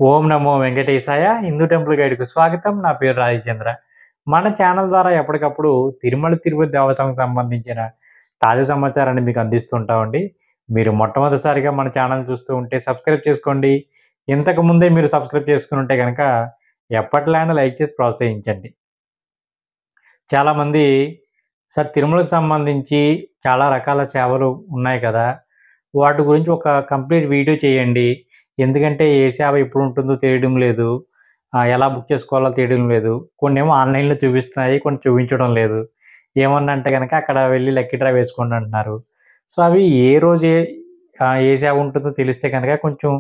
ఓం నమో వెంకటేశాయ. Hindu temple గైడ్‌కు స్వాగతం. నా పేరు రాజచంద్ర. మన ఛానల్ ద్వారా ఎప్పటికప్పుడు తిరుమల, తిరుపతి దేవస్థానంకి సంబంధించిన తాజా సమాచారాన్ని మీకు అందిస్తుంటామండి. మీరు మొట్టమొదటిసారిగా మన ఛానల్ చూస్తూ ఉంటే సబ్స్క్రైబ్ చేసుకోండి. ఇంతకు ముందే మీరు సబ్స్క్రైబ్ చేసుకునుంటే గనక ఎప్పటిలానే లైక్ చేసి ప్రోత్సహించండి. చాలామంది సార్ తిరుమలకు సంబంధించి చాలా రకాల సేవలు ఉన్నాయి కదా! వాటి గురించి ఒక కంప్లీట్ వీడియో చేయండి. ఎందుకంటే ఏ సేవ ఎప్పుడుంటుందో తెలియడం లేదు. ఎలా బుక్ చేసుకోవాలో తెలియడం లేదు. కొన్నేమో ఆన్‌లైన్‌లో చూపిస్తున్నాయి. కొన్ని చూపించడం లేదు. ఏమన్నా అంటే గనక అక్కడ వెళ్లి లక్కీ డ్రా వేసుకోండి అంటున్నారు. సో, అవి ఏ రోజు ఏ సేవ ఉంటుందో తెలిస్తే గనక కొంచెం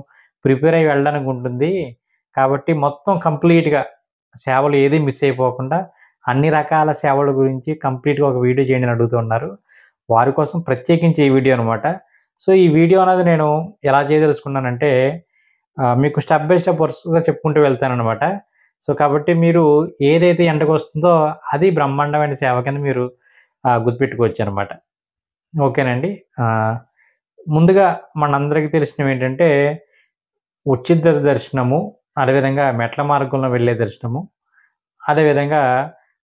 ప్రిపేర్ అయ్యి వెళ్ళడానికి ఉంటుంది. కాబట్టి మొత్తం కంప్లీట్‌గా సేవలు ఏది మిస్ అయిపోకుండా అన్ని రకాల సేవల గురించి కంప్లీట్‌గా ఒక వీడియో చేయండి అని అడుగుతున్నారు. వారి కోసం ప్రత్యేకించి ఈ వీడియో అనమాట. సో, ఈ వీడియో అనేది నేను ఎలా చేయదలుచుకున్నానంటే మీకు స్టెప్ బై స్టెప్ వరుసగా చెప్పుకుంటూ వెళ్తాననమాట. సో, కాబట్టి మీరు ఏదైతే ఎంటకొస్తుందో అది బ్రహ్మాండమైన సేవ కింద మీరు గుర్తుపెట్టుకోవచ్చనమాట. ఓకేనండి. ఆహ్, ముందుగా మనందరికీ తెలిసినవేంటంటే ఉచిత దర్శనము, అదేవిధంగా మెట్ల మార్గంలో వెళ్ళే దర్శనము, అదేవిధంగా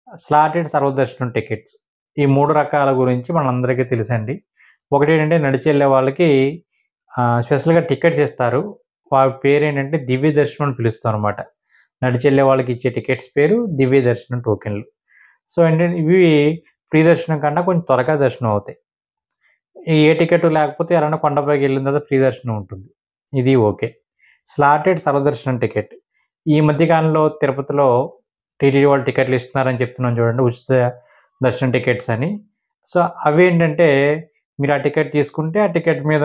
స్లాటెడ్ సర్వదర్శనం టికెట్స్. ఈ 3 రకాల గురించి మనందరికీ తెలుసండి. ఒకటేంటంటే నడిచి ఎళ్ళే వాళ్ళకి స్పెషల్‌గా టికెట్స్ ఇస్తారు. వాటి పేరేంటంటే దివ్య దర్శనం అని పిలుస్తామనమాట. నడిచెళ్ళే వాళ్ళకి ఇచ్చే టికెట్స్ పేరు దివ్య దర్శనం టోకెన్‌లు. సో, ఏంటంటే ఇవి ఫ్రీ దర్శనం కన్నా కొంచెం త్వరగా దర్శనం అవుతాయి. ఏ టికెట్ లేకపోతే ఎవరైనా కొండపైకి ఎళ్ళిన తర్వాత ఫ్రీ దర్శనం ఉంటుంది. ఇది ఓకే. స్లాటెడ్ సర్వదర్శనం టికెట్. ఈ మధ్య కాలంలో తిరుపతిలో టీటీడీ వాళ్ళు టికెట్లు ఇస్తున్నారని చెప్తున్నాను చూడండి. ఉచిత దర్శనం టికెట్స్ అని. సో, అవేంటంటే మీరు ఆ టికెట్ తీసుకుంటే ఆ టికెట్ మీద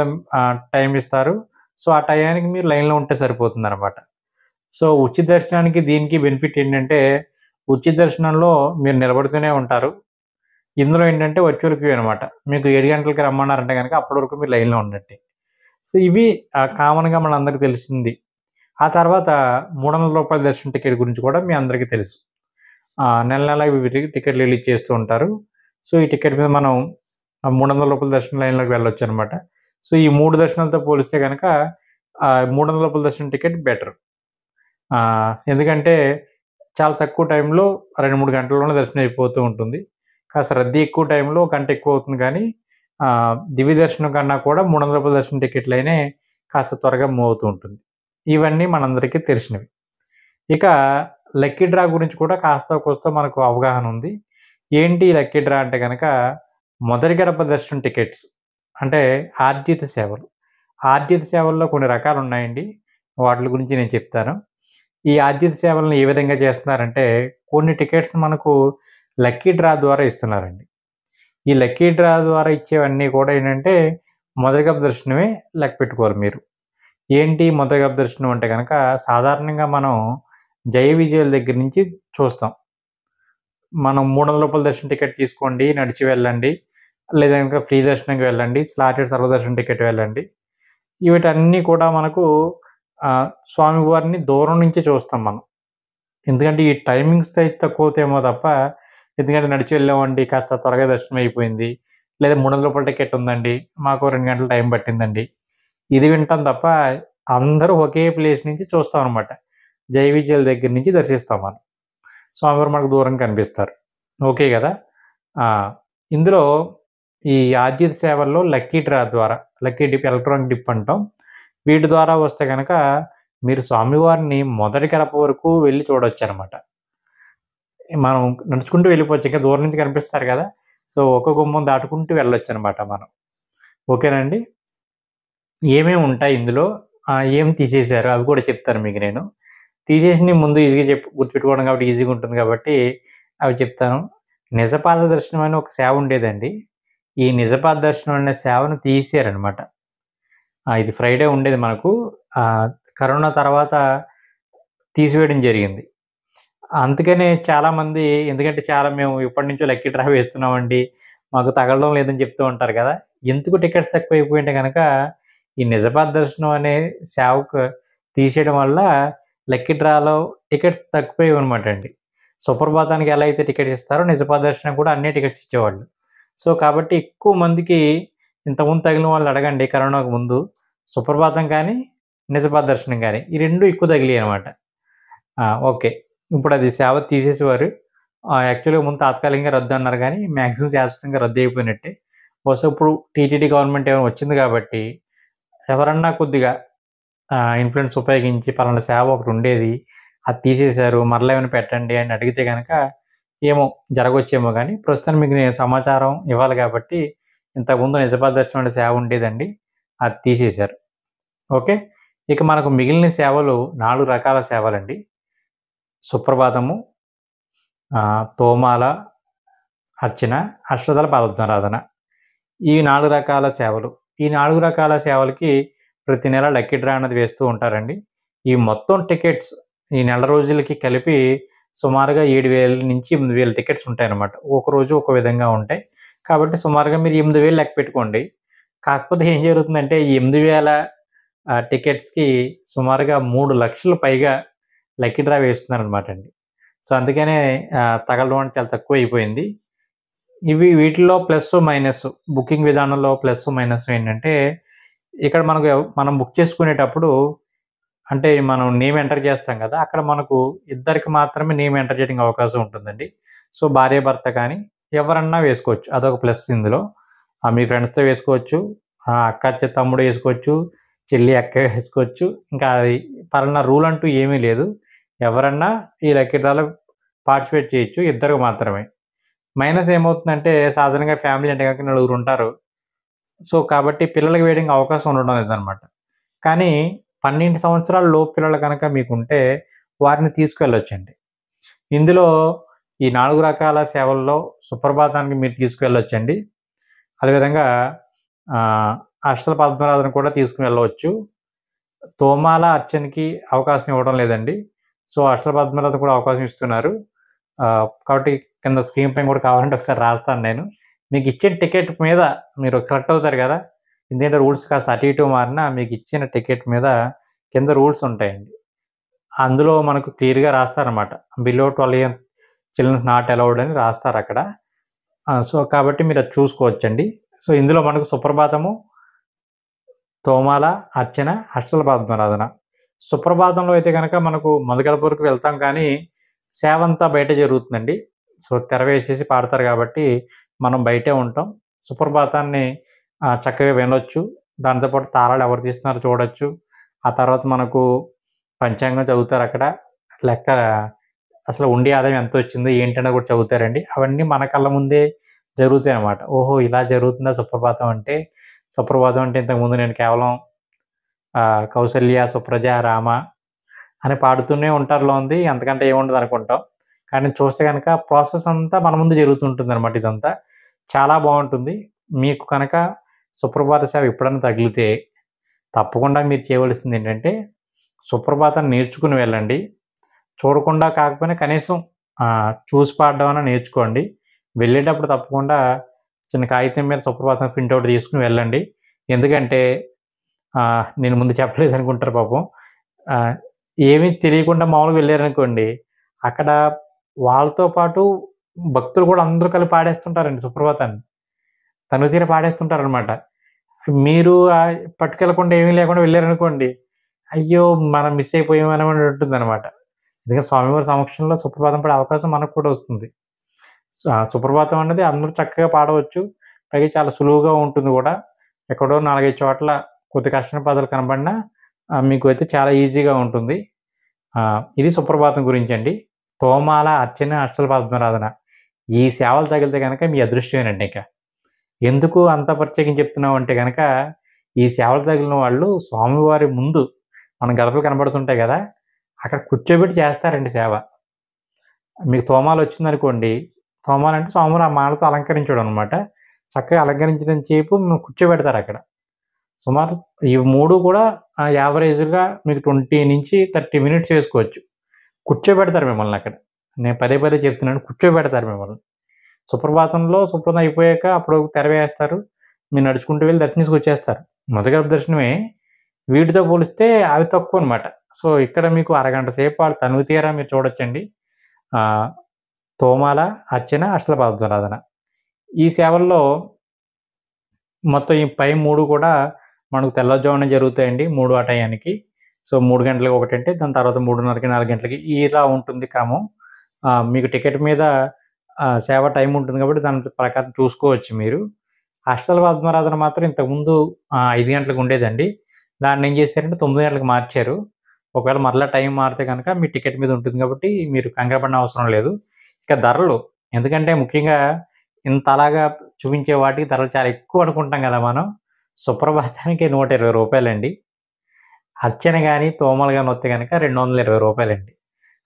టైమ్ ఇస్తారు. సో, ఆ టయానికి మీరు లైన్‌లో ఉంటే సరిపోతుందనమాట. సో, ఉచిత దర్శనానికి దీనికి బెనిఫిట్ ఏంటంటే ఉచిత దర్శనంలో మీరు నిలబడుతూనే ఉంటారు. ఇందులో ఏంటంటే వర్చువల్ క్యూ అనమాట. మీకు 7 గంటలకి రమ్మన్నారంటే గనక అప్పటి వరకు మీరు లైన్‌లో ఉన్నట్టే. సో, ఇవి కామన్‌గా మనందరికి తెలిసింది. ఆ తర్వాత రూ. 300 దర్శనం టికెట్ గురించి కూడా మీ అందరికీ తెలుసు. నెల నెల ఇవి టికెట్లు రిలీజ్ చేస్తూ ఉంటారు. సో, ఈ టికెట్ మీద మనం రూ. 300 దర్శనం లైన్‌లోకి వెళ్ళొచ్చనమాట. సో, ఈ 3 దర్శనాలతో పోలిస్తే గనక రూ. 300 దర్శనం టికెట్ బెటర్. ఎందుకంటే చాలా తక్కువ టైంలో 2, 3 గంటల్లోనే దర్శనం అయిపోతూ ఉంటుంది. కాస్త రద్దీ ఎక్కువ టైంలో గంట ఎక్కువ అవుతుంది కానీ దివ్య దర్శనం కన్నా కూడా రూ. 300 దర్శనం టికెట్లైనే కాస్త త్వరగా మూవ్ అవుతూ ఉంటుంది. ఇవన్నీ మనందరికీ తెలిసినవి. ఇక లక్కీ డ్రా గురించి కూడా కాస్తో కూస్తో మనకు అవగాహన ఉంది. ఏంటి లక్కీ డ్రా అంటే గనక మొదటి గడప దర్శనం టికెట్స్ అంటే ఆర్జిత సేవలు. ఆర్జిత సేవల్లో కొన్ని రకాలున్నాయండి. వాటిలి గురించి నేను చెప్తాను. ఈ ఆర్జిత సేవలను ఏ విధంగా చేస్తున్నారంటే కొన్ని టికెట్స్ మనకు లక్కీ డ్రా ద్వారా ఇస్తున్నారండి. ఈ లక్కీ డ్రా ద్వారా ఇచ్చేవన్నీ కూడా ఏంటంటే మొదటి గడప దర్శనమే లెక్క పెట్టుకోవాలి మీరు. ఏంటి మొదటి గడప దర్శనం అంటే గనక సాధారణంగా మనం జయ విజయాల దగ్గర నుంచి చూస్తాం. మనం రూ. 300 దర్శనం టికెట్ తీసుకోండి, నడిచి వెళ్ళండి. లేదా గనక ఫ్రీ దర్శనంకి వెళ్ళండి, స్లాటెడ్ సర్వదర్శనం టికెట్ వెళ్ళండి. వీటన్నీ కూడా మనకు స్వామివారిని దూరం నుంచి చూస్తాం మనం. ఎందుకంటే ఈ టైమింగ్స్ తక్కువవుతాయేమో తప్ప, ఎందుకంటే నడిచి వెళ్ళామండి కాస్త త్వరగా దర్శనం అయిపోయింది. లేదా రూ. 300 టికెట్ ఉందండి. మాకు 2 గంటలు టైం పట్టిందండి. ఇది వింటాం తప్ప అందరూ ఒకే ప్లేస్ నుంచి చూస్తామనమాట. జయ విజయాల దగ్గర నుంచి దర్శిస్తాం మనం. స్వామివారు మనకు దూరంగా కనిపిస్తారు. ఓకే గదా! ఆ! ఇందులో ఈ ఆర్జిత సేవల్లో లక్కీ డ్రా ద్వారా లక్కీ డిప్, ఎలక్ట్రానిక్ డిప్ అంటాం. వీటి ద్వారా వస్తే గనక మీరు స్వామివారిని మొదటి గడప వరకు వెళ్లి చూడొచ్చనమాట. మనం నడుచుకుంటూ వెళ్ళిపోవచ్చు. ఇంకా దూరం నుంచి కనిపిస్తారు గదా! సో, ఒక్క గుమ్మం దాటుకుంటూ వెళ్ళొచ్చనమాట మనం. ఓకేనండి. ఏమేమి ఉంటాయి ఇందులో? ఏం తీసేశారు అవి కూడా చెప్తాను మీకు నేను. తీసేసినయి ముందు ఈజీగా గుర్తుపెట్టుకోవడం కాబట్టి ఈజీగా ఉంటుంది కాబట్టి అవి చెప్తాను. నిజపాద దర్శనం అని ఒక సేవ ఉండేదండి. ఈ నిజపాద దర్శనం అనే సేవను తీసేశారనమాట. ఇది ఫ్రైడే ఉండేది మనకు. ఆహ్, కరోనా తర్వాత తీసివేయడం జరిగింది. అందుకనే చాలామంది ఎందుకంటే మేము ఎప్పటినుంచో లక్కీ డ్రా వేస్తున్నామండి. మాకు తగలడం లేదని చెప్తూ ఉంటారు కదా! ఎందుకు టికెట్స్ తక్కువైపోయింటే గనక ఈ నిజపాద దర్శనం అనే సేవకు తీసేయడం వల్ల లక్కీ డ్రాలో టికెట్స్ తగ్గిపోయేవన్నమాట అండి. సుప్రభాతానికి ఎలా అయితే టికెట్స్ ఇస్తారో నిజపాద దర్శనం కూడా అన్నే టికెట్స్ ఇచ్చేవాళ్ళు. సో, కాబట్టి ఎక్కువ మందికి ఇంతకుముందు తగిలిన వాళ్ళని అడగండి కరోనాకు ముందు. సుప్రభాతం కానీ, నిజపాద దర్శనం గాని ఈ 2 ఎక్కువ తగిలాయనమాట. ఓకే. ఇప్పుడది సేవ తీసేసేవారు. యాక్చువల్‌గా ముందు తాత్కాలికంగా రద్దు అన్నారు గానీ, మాక్సిమం శాశ్వతంగా రద్దయిపోయినట్టే. బహుశా ఇప్పుడు టీటీడీ గవర్నమెంట్ ఏమైనా వచ్చింది కాబట్టి, ఎవరన్నా కొద్దిగా ఇన్‌ఫ్లుయెన్స్ ఉపయోగించి పలానా సేవ ఒకటుండేది, అది తీసేశారు, మరలా ఏమైనా పెట్టండి అని అడిగితే గనక, ఏమో జరగొచ్చేమో గానీ, ప్రస్తుతానికి మీకు నేను సమాచారం ఇవ్వాలి కాబట్టి, ఇంతకుముందు నిజపాద దర్శనం అనే సేవ ఉండేదండి. అది తీసేశారు. ఓకే. ఇక మనకు మిగిలిన సేవలు 4 రకాల సేవలండి. సుప్రభాతము, తోమాల, అర్చన, అష్టదళ పాదోద్ధారాధన. ఈ 4 రకాల సేవలు. ఈ 4 రకాల సేవలకి ప్రతి నెల లక్కీ డ్రా అన్నది వేస్తూ ఉంటారండి. ఈ మొత్తం టికెట్స్ ఈ నెల రోజులకి కలిపి సుమారుగా 7,000-8,000 టికెట్స్ ఉంటాయన్నమాట. ఒక రోజు ఒక విధంగా ఉంటాయి. కాబట్టి సుమారుగా మీరు 8,000 లెక్క పెట్టుకోండి. కాకపోతే ఏం జరుగుతుందంటే ఈ 8,000 టికెట్స్‌కి సుమారుగా 3,00,000 పైగా లక్కీ డ్రా వేస్తున్నారనమాట అండి. సో, అందుకనే తగలడం అనేది చాలా తక్కువైపోయింది. వీటిల్లో ప్లస్సు, మైనస్సు బుకింగ్ విధానంలో ప్లస్సు, మైనస్సు ఏంటంటే, ఇక్కడ మనం బుక్ చేసుకునేటప్పుడు అంటే మనం నేమ్ ఎంటర్ చేస్తాం కదా! అక్కడ మనకు ఇద్దరికి మాత్రమే నేమ్ ఎంటర్ చేయడానికి అవకాశం ఉంటుందండి. సో, భార్యాభర్త కానీ ఎవరన్నా వేసుకోవచ్చు. అదొక ప్లస్ ఇందులో. మీ ఫ్రెండ్స్‌తో వేసుకోవచ్చు. అక్క, తమ్ముడు వేసుకోవచ్చు. చెల్లి, అక్క వేసుకోవచ్చు. ఇంకా అది పలానా రూల్ అంటూ ఏమీ లేదు. ఎవరన్నా ఈ లక్కీ డ్రాలో పార్టిసిపేట్ చేయొచ్చు. ఇద్దరికి మాత్రమే. మైనస్ ఏమవుతుందంటే సాధారణంగా ఫ్యామిలీ అంటే గనక నలుగురుంటారు. సో, కాబట్టి పిల్లలకి వేయడానికి అవకాశం ఉండడం లేదనమాట. కానీ 12 సంవత్సరాల లోపు పిల్లలు గనక మీకుంటే వారిని తీసుకెళ్ళొచ్చండి. ఇందులో ఈ 4 రకాల సేవల్లో సుప్రభాతానికి మీరు తీసుకెళ్ళొచ్చండి. అదేవిధంగా అష్టల పద్మనాభాన్ని కూడా తీసుకొని వెళ్ళవచ్చు. తోమాల, అర్చనకి అవకాశం ఇవ్వడం లేదండి. సో, అష్టల పద్మనాభానికి కూడా అవకాశం ఇస్తున్నారు. కాబట్టి కింద స్క్రీన్ పైన కూడా కావాలంటే ఒకసారి రాస్తాను నేను. మీకిచ్చిన టికెట్ మీద మీరు సెలెక్ట్ అవుతారు గదా! ఎందుకంటే రూల్స్ కాస్త అటు ఇటు మారినా మీకిచ్చిన టికెట్ మీద కింద రూల్స్ ఉంటాయండి. అందులో మనకు క్లియర్‌గా రాస్తారనమాట. Below 12 years children not allowed అని రాస్తారక్కడ. సో, కాబట్టి మీరది చూసుకోవచ్చండి. సో, ఇందులో మనకు సుప్రభాతము, తోమాల, అర్చన, అష్టల పద్మారాధన. సుప్రభాతంలో అయితే గనక మనకు మొదగలపూరికి వెళ్తాం కానీ, సేవంతా బయట జరుగుతుందండి. సో, తెర వేసేసి పాడతారు గాబట్టి, మనం బయటే ఉంటాం. సుప్రభాతాన్ని చక్కగా వినొచ్చు. దాంతో పాటు తారాలు ఎవరు తీస్తున్నారో చూడొచ్చు. ఆ తర్వాత మనకు పంచాంగం చదువుతారక్కడ. లెక్క అసలు ఉండి ఆదాయం ఎంతొచ్చిందో ఏంటన్నది కూడా చదువుతారండి. అవన్నీ మన కళ్ళ ముందే జరుగుతాయనమాట. ఓహో! ఇలా జరుగుతుందా సుప్రభాతం అంటే? సుప్రభాతం అంటే ఇంతకుముందు నేను కేవలం కౌసల్య, సుప్రజ, రామ అని పాడుతూనే ఉంటారులోంది. అంతకంటే ఏముండదనుకుంటాం. కానీ చూస్తే గనక ప్రాసెస్ అంతా మన ముందు జరుగుతుంటుందనమాట ఇదంతా. చాలా బావుంటుంది. మీకు కనుక సుప్రభాత సేవ ఎప్పుడన్నా తగిలితే తప్పకుండా మీరు చేయవలసిందేంటంటే సుప్రభాతం నేర్చుకుని వెళ్ళండి. చూడకుండా కాకపోయినా కనీసం చూసి పాడడమన్నా నేర్చుకోండి. వెళ్ళేటప్పుడు తప్పకుండా చిన్న కాగితం మీద సుప్రభాతం ప్రింటౌట్ తీసుకొని వెళ్ళండి. ఎందుకంటే నేను ముందు చెప్పలేదనుకుంటారు పాపం. ఏమీ తెలియకుండా మామూలుగా వెళ్లారనుకోండి, అక్కడ వాళ్ళతో పాటు భక్తులు కూడా అందరూ కలిపి పాడేస్తుంటారండి సుప్రభాతాన్ని. తనివి తీర పాడేస్తుంటారనమాట. మీరు పట్టుకెళ్ళకుండా ఏమీ లేకుండా వెళ్లారనుకోండి, అయ్యో! మనం మిస్ అయిపోయామని ఉంటుందనమాట. ఎందుకంటే స్వామివారి సమక్షంలో సుప్రభాతం పాడే అవకాశం మనకు కూడా వస్తుంది. సుప్రభాతం అనేది అందరూ చక్కగా పాడవచ్చు. పైగా చాలా సులువుగా ఉంటుంది గూడా. ఎక్కడో 4, 5 చోట్ల కొద్ది కష్టమైన పదాలు కనబడినా మీకు అయితే చాలా ఈజీగా ఉంటుంది. ఇది సుప్రభాతం గురించండి. తోమాల, అర్చన, అష్టల పద్మారాధన ఈ సేవలు తగిలితే గనక మీ అదృష్టమేనండి ఇక. ఎందుకు అంత ప్రత్యేకించి చెప్తున్నామంటే గనక, ఈ సేవలు తగిలిన వాళ్ళు స్వామివారి ముందు మన గడపలు కనబడుతుంటాయి గదా! అక్కడ కూర్చోబెట్టి చేస్తారండి సేవ. మీకు తోమాలొచ్చిందనుకోండి, తోమాలంటే స్వామివారు ఆ మాలతో అలంకరించడం అనమాట. చక్కగా అలంకరించినంత సేపు కూర్చోబెడతారక్కడ. సుమారు ఈ 3 కూడా యావరేజ్‌గా మీకు 20-30 మినిట్స్ వేసుకోవచ్చు. కూర్చోబెడతారు మిమ్మల్నక్కడ. నేను పదే పదే చెప్తున్నాను. కూర్చోబెడతారు మిమ్మల్ని. సుప్రభాతంలో సుప్రభాతం అయిపోయాక అప్పుడు తెర వేస్తారు. మీరు నడుచుకుంటూ వెళ్లి దర్శించుకొచ్చేస్తారు. మొదటి దర్శనమే వీటితో పోలిస్తే అవి తక్కువనమాట. సో, ఇక్కడ మీకు అరగంట సేపు వాళ్ళు తనివి తీరా మీరు చూడొచ్చండి. తోమాల, అర్చన, అష్టల పద్మారాధన. ఈ సేవల్లో మొత్తం ఈ పై 3 కూడా మనకు తెల్లవారుజామునే జరుగుతాయండి. 3 ఆ టయానికి. సో 3 గంటలకి ఒకటంటే దాని తర్వాత 3:30కి, 4 గంటలకి ఇలా ఉంటుంది క్రమం. మీకు టికెట్ మీద సేవ టైం ఉంటుంది కాబట్టి దాని ప్రకారం చూసుకోవచ్చు మీరు. అష్టల పద్మారాధన మాత్రం ఇంతకుముందు 5 గంటలకు ఉండేదండి. దాన్నేం చేశారంటే 9 గంటలకు మార్చారు. ఒకవేళ మరలా టైం మారితే గనక మీ టికెట్ మీద ఉంటుంది కాబట్టి మీరు కంగారు పడన అవసరం లేదు. ఇక ధరలు ఎందుకంటే ముఖ్యంగా ఇంతలాగా చూపించే వాటికి ధరలు చాలా ఎక్కువ అనుకుంటాం కదా మనం. సుప్రభాతానికి రూ. 120 అర్చన గాని, తోమాలు గాని వస్తే గనక రూ. 220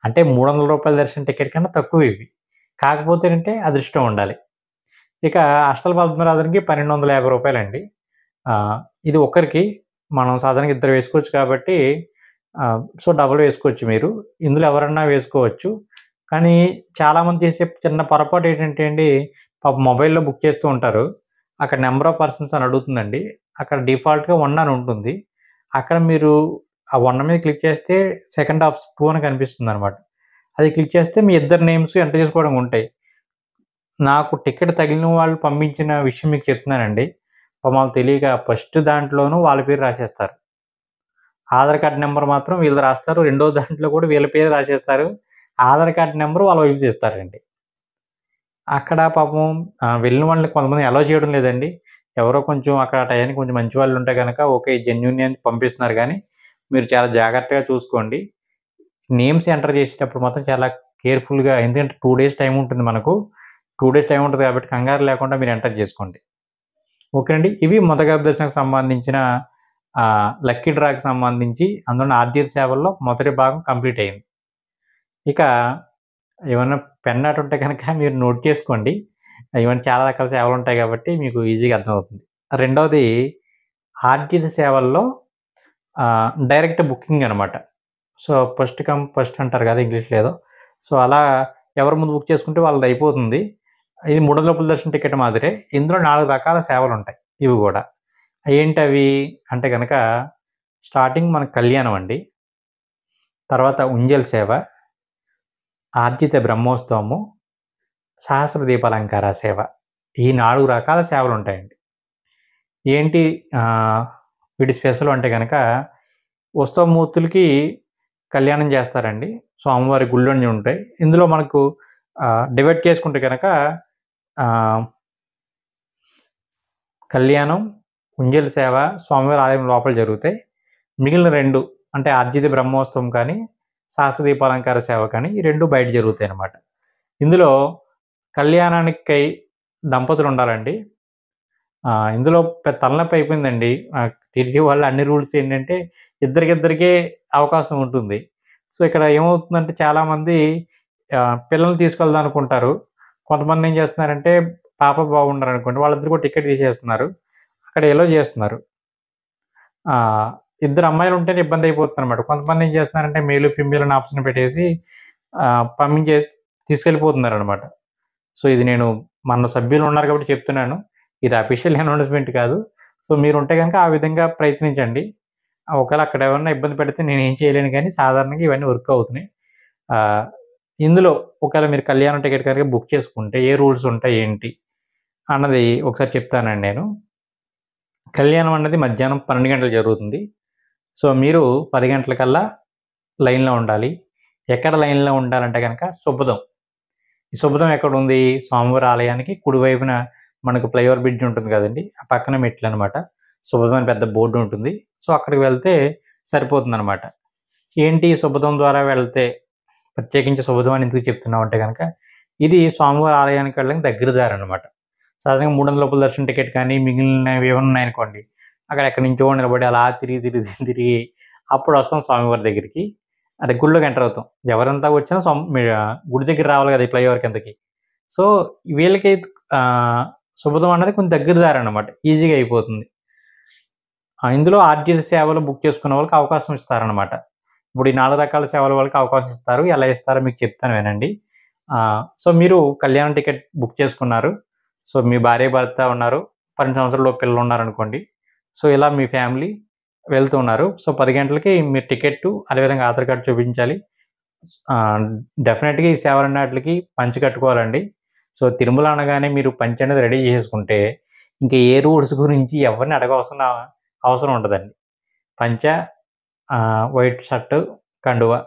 అంటే రూ. 300 దర్శనం టికెట్ కన్నా తక్కువ ఇవి. కాకపోతే అంటే అదృష్టం ఉండాలి. ఇక అష్టల పద్మనాథన్‌కి రూ. 1,250 ఇది ఒక్కరికి మనం సాధారణంగా ఇద్దరు వేసుకోవచ్చు కాబట్టి సో, డబుల్ వేసుకోవచ్చు మీరు. ఇందులో ఎవరన్నా వేసుకోవచ్చు. కానీ చాలామంది చేసే చిన్న పొరపాటు ఏంటంటే అండి, పాపం మొబైల్‌లో బుక్ చేస్తూ ఉంటారు. అక్కడ నంబర్ ఆఫ్ పర్సన్స్ అని అడుగుతుందండి. అక్కడ డిఫాల్ట్‌గా 1 అని ఉంటుంది. అక్కడ మీరు ఆ 1 మీద క్లిక్ చేస్తే సెకండ్ హాఫ్ 2 అని కనిపిస్తుందనమాట. అది క్లిక్ చేస్తే మీ ఇద్దరి నేమ్స్ ఎంటర్ చేసుకోవడానికి ఉంటాయి. నాకు టికెట్ తగిలిన వాళ్ళు పంపించిన విషయం మీకు చెప్తున్నానండి. పాపం వాళ్ళకి తెలియక ఫస్ట్ దాంట్లోనూ వాళ్ళ పేరు రాసేస్తారు. ఆధార్ కార్డ్ నంబర్ మాత్రం వీళ్ళు రాస్తారు. రెండో దాంట్లో కూడా వీళ్ళ పేరు రాసేస్తారు. ఆధార్ కార్డ్ నంబర్ వాళ్ళ వైఫ్‌ది ఇస్తారండి. అక్కడ పాపం వెళ్ళిన వాళ్ళని కొంతమంది అలౌ చేయడం లేదండి. ఎవరో కొంచెం అక్కడ ఆ టయానికి కొంచెం మంచి వాళ్ళు ఉంటే గనక ఓకే. జెన్యూనే అని పంపిస్తున్నారు గానీ, మీరు చాలా జాగ్రత్తగా చూసుకోండి. నేమ్స్ ఎంటర్ చేసేటప్పుడు మాత్రం చాలా కేర్‌ఫుల్‌గా ఎందుకంటే 2 డేస్ టైమ్ ఉంటుంది మనకు. 2 డేస్ టైమ్ ఉంటది కాబట్టి కంగారు లేకుండా మీరు ఎంటర్ చేసుకోండి. ఓకేనండి. ఇవి మొదటి దర్శనకు సంబంధించిన లక్కీ డ్రాకి సంబంధించి అందులోని ఆర్జిత సేవల్లో మొదటి భాగం కంప్లీట్ అయింది. ఇక ఏమన్నా పెన్ అటు ఉంటే గనక మీరు నోట్ చేసుకోండి. ఇవన్నీ చాలా రకాల సేవలుంటాయి కాబట్టి మీకు ఈజీగా అర్థమవుతుంది. రెండోది ఆర్జిత సేవల్లో డైరెక్ట్ బుకింగ్ అనమాట. సో, ఫస్ట్ కమ్ ఫస్ట్ అంటారు కదా! ఇంగ్లీష్‌లో ఏదో. సో, అలా ఎవరు ముందు బుక్ చేసుకుంటే వాళ్ళది అయిపోతుంది. ఇది 300 దర్శనం టికెట్ మాదిరే. ఇందులో 4 రకాల సేవలుంటాయి ఇవి గూడా. ఏంటవి అంటే గనక స్టార్టింగ్ మనకు కళ్యాణం అండి. తర్వాత ఉంజల్ సేవ, ఆర్జిత బ్రహ్మోత్సవము, సహస్ర దీపాలంకార సేవ. ఈ 4 రకాల సేవలుంటాయండి. ఏంటి వీటి స్పెషల్ అంటే గనక ఉత్సవమూర్తులకి కళ్యాణం చేస్తారండి. స్వామివారి గుళ్ళన్నీ ఉంటాయి. ఇందులో మనకు డివైడ్ చేసుకుంటే గనక కళ్యాణం, ఉంజల్ సేవ స్వామివారి ఆలయం లోపల జరుగుతాయి. మిగిలిన 2 అంటే ఆర్జిత బ్రహ్మోత్సవం కానీ, సహస్ర దీపాలంకార సేవ కానీ ఈ 2 బయట జరుగుతాయన్నమాట. ఇందులో కళ్యాణానికై దంపతులు ఉండాలండి. ఇందులో తలనొప్పి అయిపోయిందండి. టీటీడీ వాళ్ళ అన్ని రూల్స్ ఏంటంటే ఇద్దరికిద్దరికే అవకాశం ఉంటుంది. సో, ఇక్కడ ఏమవుతుందంటే చాలామంది పిల్లల్ని తీసుకెళ్దాం అనుకుంటారు. కొంతమంది ఏం చేస్తున్నారంటే పాప, బాబు ఉన్నారనుకోండి వాళ్ళిద్దరు కూడా టికెట్ తీసేస్తున్నారు. అక్కడ ఎలో చేస్తున్నారు. ఇద్దరు అమ్మాయిలు ఉంటేనే ఇబ్బంది అయిపోతుందన్నమాట. కొంతమంది ఏం చేస్తున్నారంటే మేల్, ఫీమేల్ అని ఆప్షన్ పెట్టేసి తీసుకెళ్ళిపోతున్నారన్నమాట. సో, ఇది నేను మన సభ్యులు ఉన్నారు కాబట్టి చెప్తున్నాను. ఇది అఫీషియల్ అనౌన్స్‌మెంట్ కాదు. సో, మీరుంటే గనక ఆ విధంగా ప్రయత్నించండి. ఒకవేళ అక్కడ ఏమన్నా ఇబ్బంది పెడితే నేనేం చేయలేను గానీ సాధారణంగా ఇవన్నీ వర్క్ అవుతున్నాయి. ఇందులో ఒకవేళ మీరు కళ్యాణం టికెట్ కనుక బుక్ చేసుకుంటే ఏ రూల్స్ ఉంటాయి ఏంటి అన్నది ఒకసారి చెప్తానండి నేను. కళ్యాణం అన్నది మధ్యాహ్నం 12 గంటలకు జరుగుతుంది. సో, మీరు 10 గంటలకల్లా లైన్‌లో ఉండాలి. ఎక్కడ లైన్‌లో ఉండాలంటే గనక సుబ్బదం. ఈ సుబ్బదం ఎక్కడుంది? స్వామివారి ఆలయానికి కుడివైపున మనకు ఫ్లైఓవర్ బ్రిడ్జ్ ఉంటుంది కదండీ! ఆ పక్కన మెట్లనమాట. సుబ్బదం అని పెద్ద బోర్డ్ ఉంటుంది. సో, అక్కడికి వెళ్తే సరిపోతుందనమాట. ఏంటి సుబ్బదం ద్వారా వెళ్తే ప్రత్యేకించి సుబ్బదం అని ఎందుకు చెప్తున్నామంటే గనక ఇది స్వామివారి ఆలయానికి వెళ్ళడానికి దగ్గర దారనమాట. సాధారణంగా 300 దర్శనం టికెట్ కానీ మిగిలినవి ఏమన్నా ఉన్నాయనుకోండి, అక్కడ ఎక్కడి నుంచో నిలబడి అలా తిరిగి అప్పుడు వస్తాం స్వామివారి దగ్గరికి. అంటే గుడిలోకి ఎంటర్ అవుతాం. ఎవరెంత వచ్చినా గుడి దగ్గర రావాలి కదా! ఈ ఫ్లైఓవర్ కిందకి. సో, వీళ్ళకి సుబ్బదం అన్నది కొంచెం దగ్గర దారనమాట. ఈజీగా అయిపోతుంది. ఇందులో ఆర్జిత సేవలు బుక్ చేసుకున్న వాళ్ళకి అవకాశం ఇస్తారనమాట. ఇప్పుడు ఈ 4 రకాల సేవల వాళ్ళకి అవకాశం ఇస్తారు. ఎలా ఇస్తారో మీకు చెప్తాను వినండి. సో, మీరు కళ్యాణం టికెట్ బుక్ చేసుకున్నారు. సో, మీ భార్య, భర్త ఉన్నారు. 12 సంవత్సరాలలోపు పిల్లలున్నారనుకోండి. సో, ఇలా మీ ఫ్యామిలీ వెళ్తూ ఉన్నారు. సో, 10 గంటలకి మీరు టికెట్టు అదేవిధంగా ఆధార్ కార్డ్ చూపించాలి. డెఫినెట్‌గా ఈ సేవలన్నిట్లికి పంచె కట్టుకోవాలండి. సో, తిరుమల అనగానే మీరు పంచె అనేది రెడీ చేసేసుకుంటే ఇంక ఏ రూల్స్ గురించి ఎవరిని అడగవలసిన అవసరం ఉండదండి. పంచ వైట్ షర్టు, కండువా.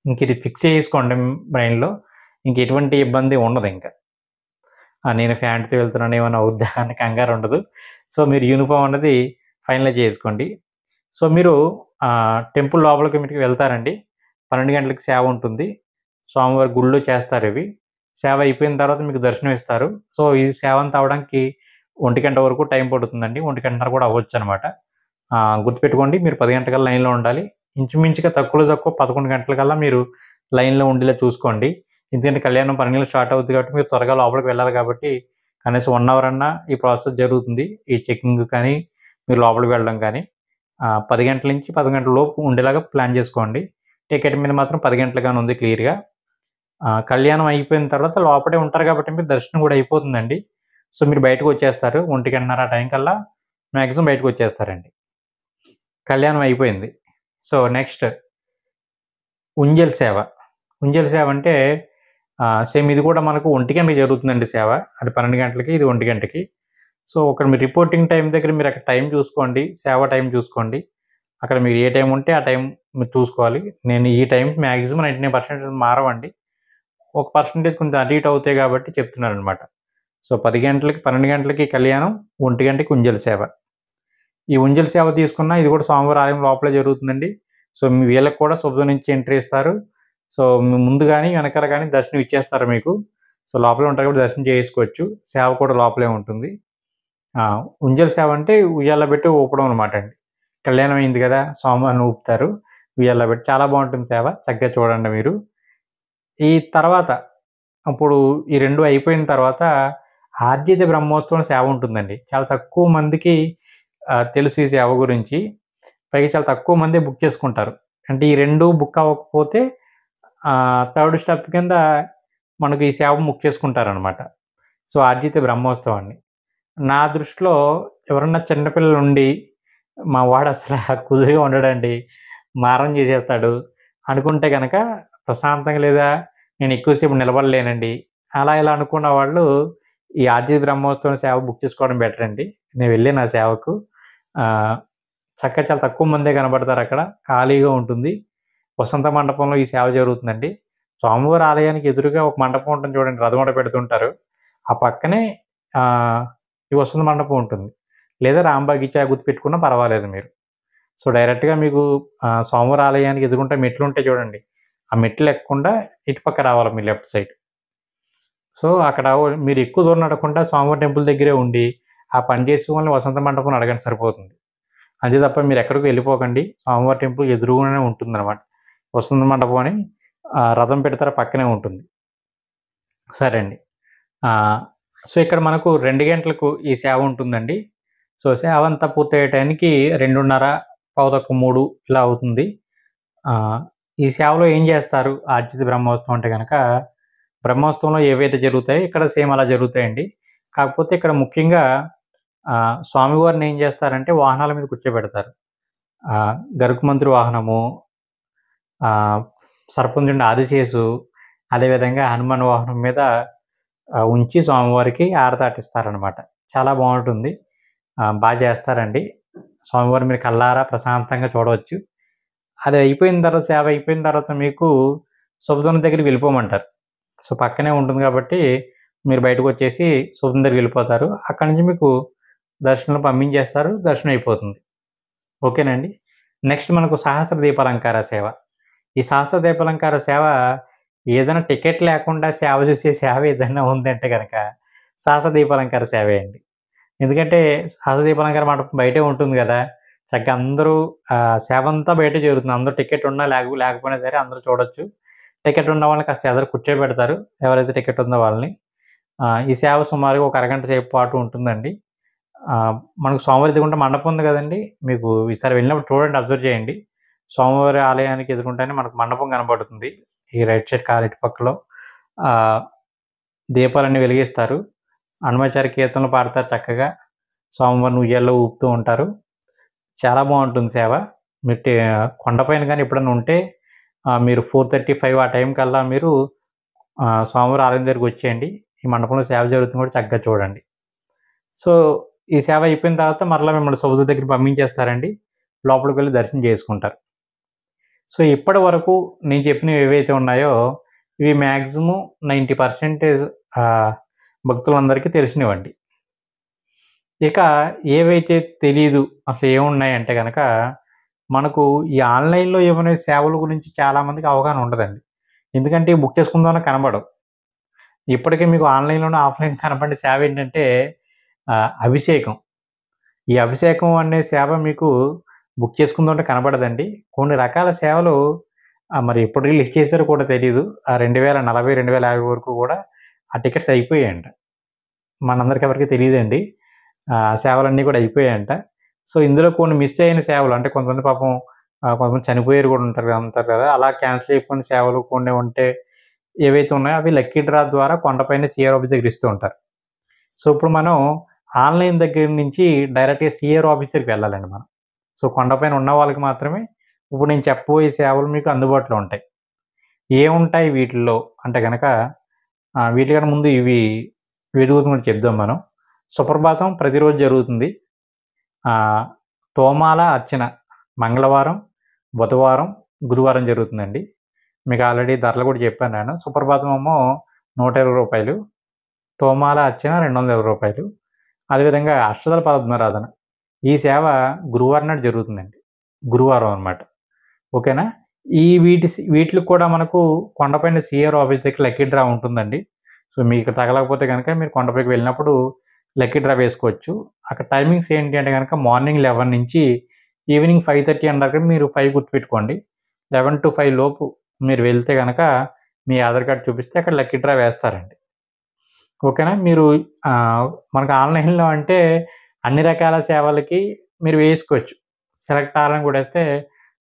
ఇంక ఇది ఫిక్స్ చేసుకోండి బ్రెయిన్‌లో. ఇంక ఎటువంటి ఇబ్బంది ఉండదింక. నేను ఫ్యాంట్‌తో వెళ్తున్నాను ఏమైనా అవుద్దా అని కంగారు ఉండదు. సో, మీరు యూనిఫార్మ్ అన్నది ఫైనలైజ్ చేసుకోండి. సో, మీరు టెంపుల్ లోపలికి మీరు వెళ్తారండి. 12 గంటలకి సేవ ఉంటుంది. స్వామివారి గుడిలో చేస్తారివి. సేవ అయిపోయిన తర్వాత మీకు దర్శనం ఇస్తారు. సో, ఈ సేవ అంతా అవ్వడానికి 1 గంట వరకు టైం పడుతుందండి. 1 గంటన్నర కూడా అవ్వొచ్చనమాట. గుర్తుపెట్టుకోండి మీరు 10 గంటలకల్లా లైన్‌లో ఉండాలి. ఇంచుమించుగా తక్కువలో తక్కువ 11 గంటలకల్లా మీరు లైన్‌లో ఉండేలా చూసుకోండి. ఎందుకంటే కళ్యాణం 12 గంటలకు స్టార్ట్ అవుద్ది కాబట్టి మీరు త్వరగా లోపలికి వెళ్ళాలి కాబట్టి కనీసం 1 అవర్ అన్నా ఈ ప్రాసెస్ జరుగుతుంది. ఈ చెకింగ్ కానీ, మీరు లోపలికి వెళ్ళడం కానీ. 10 గంటల నుంచి 11 గంటల లోపు ఉండేలాగా ప్లాన్ చేసుకోండి. టికెట్ మీద మాత్రం 10 గంటలుగానే ఉంది క్లియర్‌గా. కళ్యాణం అయిపోయిన తర్వాత లోపటే ఉంటారు కాబట్టి మీకు దర్శనం కూడా అయిపోతుందండి. సో, మీరు బయటకొచ్చేస్తారు. 1:30 ఆ టైం కల్లా మాక్సిమం బయటకొచ్చేస్తారండి. కళ్యాణం అయిపోయింది. సో, నెక్స్ట్ ఉంజల్ సేవ. ఉంజల్ సేవ అంటే సేమ్ ఇది కూడా మనకు 1 గంటకి జరుగుతుందండి సేవ. అది 12 గంటలకి, ఇది 1 గంటకి. సో, అక్కడ మీరు రిపోర్టింగ్ టైమ్ దగ్గర మీరు అక్కడ టైం చూసుకోండి. సేవ టైం చూసుకోండి. అక్కడ మీరు ఏ టైం ఉంటే ఆ టైం మీరు చూసుకోవాలి. నేను ఈ టైంకి మాక్సిమం 99% మారవండి. ఒక పర్సెంటేజ్ కొంచెం అటు ఇటు అవుతాయి కాబట్టి చెప్తున్నాననమాట. సో, 10 గంటలకి, 12 గంటలకి కళ్యాణం, 1 గంటకి ఉంజల్ సేవ. ఈ ఉంజల్ సేవ తీసుకున్న ఇది కూడా స్వామివారి ఆలయం లోపలే జరుగుతుందండి. సో, వీళ్ళకి కూడా శుభ్రం నుంచి ఎంట్రీ ఇస్తారు. సో, ముందు గాని, వెనకాల గాని దర్శనం ఇచ్చేస్తారు మీకు. సో, లోపలే ఉంటారు కాబట్టి దర్శనం చేసుకోవచ్చు. సేవ కూడా లోపలే ఉంటుంది. ఉంజల్ సేవ అంటే ఉయ్యాల పెట్టి ఊపడం అనమాట అండి. కళ్యాణం అయింది కదా! స్వామివారిని ఊపుతారు. ఉయ్యాల పెట్టి చాలా బావుంటుంది సేవ. చక్కగా చూడండి మీరు. ఈ తర్వాత అప్పుడు ఈ 2 అయిపోయిన తర్వాత ఆర్జిత బ్రహ్మోత్సవం సేవ ఉంటుందండి. చాలా తక్కువ మందికి తెలుసు ఈ సేవ గురించి. పైగా చాలా తక్కువ మందే బుక్ చేసుకుంటారు. అంటే ఈ 2 బుక్ అవ్వకపోతే థర్డ్ స్టెప్ కింద మనకు ఈ సేవ బుక్ చేసుకుంటారనమాట. సో, ఆర్జిత బ్రహ్మోత్సవాన్ని. నా దృష్టిలో ఎవరన్నా చిన్న పిల్లలుండి, మా వాడు అసల కుదురుగా ఉండడండి, మారం చేసేస్తాడు అనుకుంటే గనక ప్రశాంతంగా లేదా నేను ఎక్కువ సేపు నిలబడలేనండి. అలా ఇలా అనుకున్న వాళ్ళు ఈ ఆర్జిత బ్రహ్మోత్సవం సేవ బుక్ చేసుకోవడం బెటర్ అండి. నేను వెళ్ళాను ఆ సేవకు. చక్కగా చాలా తక్కువ మందే కనపడతారక్కడ. ఖాళీగా ఉంటుంది. వసంత మండపంలో ఈ సేవ జరుగుతుందండి. స్వామివారి ఆలయానికి ఎదురుగా ఒక మండపం ఉంటుంది చూడండి. రథం కూడా పెడుతుంటారు. ఆ పక్కనే ఈ వసంత మండపం ఉంటుంది. లేదా రాంబాగిచా గుర్తుపెట్టుకున్నా పర్వాలేదు మీరు. సో, డైరెక్ట్‌గా మీకు స్వామివారి ఆలయానికి ఎదురుగుంట మెట్లుంటాయి చూడండి. ఆ మెట్లు ఎక్కకుండా ఇటు పక్క రావాలి మీరు లెఫ్ట్ సైడ్. సో, అక్కడ మీరు ఎక్కువ దూరం నడవకుండా స్వామివారి టెంపుల్ దగ్గరే ఉండి, ఆ పని చేసే వాళ్ళని వసంత మండపంలో అడగండి సరిపోతుంది. అంతే తప్ప మీరు ఎక్కడికి వెళ్ళిపోకండి. స్వామివారి టెంపుల్ ఎదురుగునే ఉంటుందనమాట. వసంత మండపం అని రథం పెడతారు పక్కనే ఉంటుంది. సరే అండి. సో, ఇక్కడ మనకు 2 గంటలకు ఈ సేవ ఉంటుందండి. సో, సేవ అంతా పూర్తయ్యే టైంకి 2:30, 2:15 ఇలా అవుతుంది. ఈ సేవలో ఏం చేస్తారు? ఆర్జిత బ్రహ్మోత్సవం అంటే గనక, బ్రహ్మోత్సవంలో ఏవైతే జరుగుతాయో ఇక్కడ సేమ్ అలా జరుగుతాయండి. కాకపోతే ఇక్కడ ముఖ్యంగా స్వామివారిని ఏం చేస్తారంటే వాహనాల మీద కూర్చోబెడతారు. గరుకుమంతుడి వాహనము, సర్పంచుండి ఆదిశేషు, అదేవిధంగా హనుమాన్ వాహనం మీద ఉంచి స్వామివారికి ఆరతాటిస్తారనమాట. చాలా బావుంటుంది. బా చేస్తారండి. స్వామివారిని మీరు కళ్ళారా ప్రశాంతంగా చూడవచ్చు. అది అయిపోయిన తర్వాత సేవ అయిపోయిన తర్వాత మీకు శుభదనం దగ్గరికి వెళ్ళిపోమంటారు. సో, పక్కనే ఉంటుంది కాబట్టి మీరు బయటకొచ్చేసి శుభదనం దగ్గరికి వెళ్ళిపోతారు. అక్కడి నుంచి మీకు దర్శనంలో పంపించేస్తారు. దర్శనం అయిపోతుంది. ఓకేనండి. నెక్స్ట్ మనకు సహస్ర దీపాలంకార సేవ. ఈ సహస్ర దీపాలంకార సేవ ఏదైనా టికెట్ లేకుండా సేవ చూసే సేవ ఏదైనా ఉందంటే గనక సహస్ర దీపాలంకార సేవే అండి. ఎందుకంటే సహస్ర దీపాలంకార మండపం బయటే ఉంటుంది గదా! చక్కగా అందరూ సేవ అంతా బయటే జరుగుతుంది. అందరూ టికెట్ ఉన్నా లేకపోయినా సరే అందరూ చూడొచ్చు. టికెట్ ఉన్న వాళ్ళని కాస్త ఎదర కూర్చోబెడతారు. ఎవరైతే టికెట్ ఉందో వాళ్ళని. ఈ సేవ సుమారుగా ఒక అరగంట సేపు పాటు ఉంటుందండి. మనకు స్వామివారి ఎదురుగుంట మండపం ఉంది గదండీ! మీకు ఈసారి వెళ్ళినప్పుడు చూడండి, అబ్జర్వ్ చేయండి. స్వామివారి ఆలయానికి ఎదురుగుంటానే మనకు మండపం కనపడుతుంది. ఈ రైట్ సైడ్ కాలు ఇటు పక్కలో దీపాలన్నీ వెలిగిస్తారు. అన్నమాచార్య కీర్తనలు పాడతారు చక్కగా. స్వామివారిని ఉయ్యాల్లో ఊపుతూ ఉంటారు. చాలా బావుంటుంది సేవ. మీరు కొండపైన గాని ఎప్పుడన్నా ఉంటే మీరు 4:35 ఆ టైం కల్లా మీరు స్వామివారి ఆలయం దగ్గరికొచ్చేయండి. ఈ మండపంలో సేవ జరుగుతుంది కూడా చక్కగా చూడండి. సో, ఈ సేవ అయిపోయిన తర్వాత మరలా మిమ్మల్ని సముద్రం దగ్గరికి పంపించేస్తారండి. లోపలికి వెళ్లి దర్శనం చేసుకుంటారు. సో, ఇప్పటి వరకు నేను చెప్పినవి ఏవైతే ఉన్నాయో, ఇవి మాక్సిమం 90% భక్తులందరికీ తెలిసినవండి. ఇక ఏవైతే తెలీదు అసలు ఏమున్నాయంటే గనక, మనకు ఈ ఆన్‌లైన్‌లో ఏమైనా సేవల గురించి చాలామందికి అవగాహన ఉండదండి. ఎందుకంటే బుక్ చేసుకుందామన్నా కనబడవు. ఇప్పటికే మీకు ఆన్‌లైన్‌లోను, ఆఫ్‌లైన్ కనపడే సేవ ఏంటంటే అభిషేకం. ఈ అభిషేకం అనే సేవ మీకు బుక్ చేసుకుందామంటే కనపడదండి. కొన్ని రకాల సేవలు మరి ఎప్పుడు రిలీజ్ చేసారో కూడా తెలీదు. 2040, 2050 వరకు కూడా ఆ టికెట్స్ అయిపోయాయంట. మనందరికి ఎవరికీ తెలీదండి. సేవలన్నీ కూడా అయిపోయాయంట. సో, ఇందులో కొన్ని మిస్ అయిన సేవలు అంటే కొంతమంది పాపం కొంతమంది చనిపోయారు కూడా ఉంటారు కదా! అలా క్యాన్సెల్ అయిపోయిన సేవలు కొన్ని ఉంటే ఏవైతే ఉన్నాయో అవి లక్కీ డ్రా ద్వారా కొండపైన సీఆర్ ఆఫీస్ దగ్గర ఇస్తూ ఉంటారు. సో, ఇప్పుడు మనం ఆన్‌లైన్ దగ్గర నుంచి డైరెక్ట్‌గా సీఆర్ ఆఫీస్ దగ్గరికి వెళ్ళాలండి మనం. సో, కొండపైన ఉన్న వాళ్ళకి మాత్రమే ఇప్పుడు నేను చెప్పబోయే సేవలు మీకు అందుబాటులో ఉంటాయి. ఏముంటాయి వీటిల్లో అంటే గనక వీటికన్నా ముందు ఇవి వీటి గురించి కూడా చెప్దాం మనం. సుప్రభాతం ప్రతిరోజు జరుగుతుంది. ఆహ్, తోమాల అర్చన మంగళవారం, బుధవారం, గురువారం జరుగుతుందండి. మీకు ఆల్రెడీ ధరలు కూడా చెప్పాను నేను. సుప్రభాతం ఏమో రూ. 120, తోమాల అర్చన రూ. 220. అదేవిధంగా అష్టదళ పద్మారాధన ఈ సేవ గురువారం నాడు జరుగుతుందండి. గురువారం అనమాట. ఓకేనా? వీటిలికి కూడా మనకు కొండపైన సీఆర్ ఆఫీస్ దగ్గర లక్కీ డ్రా ఉంటుందండి. సో, మీకు తగలకపోతే గనక మీరు కొండపైకి వెళ్ళినప్పుడు లక్కీ డ్రా వేసుకోవచ్చు. అక్కడ టైమింగ్స్ ఏంటి అంటే గనక మార్నింగ్ 11 నుంచి ఈవినింగ్ 5:30 అన్నాక మీరు 5 గుర్తుపెట్టుకోండి. 11-5 లోపు మీరు వెళ్తే గనక మీ ఆధార్ కార్డ్ చూపిస్తే అక్కడ లక్కీ డ్రా వేస్తారండి. ఓకేనా? మీరు మనకు ఆన్‌లైన్‌లో అంటే అన్ని రకాల సేవలకి మీరు వేసుకోవచ్చు. సెలెక్ట్ ఆల్ అని కొట్టేస్తే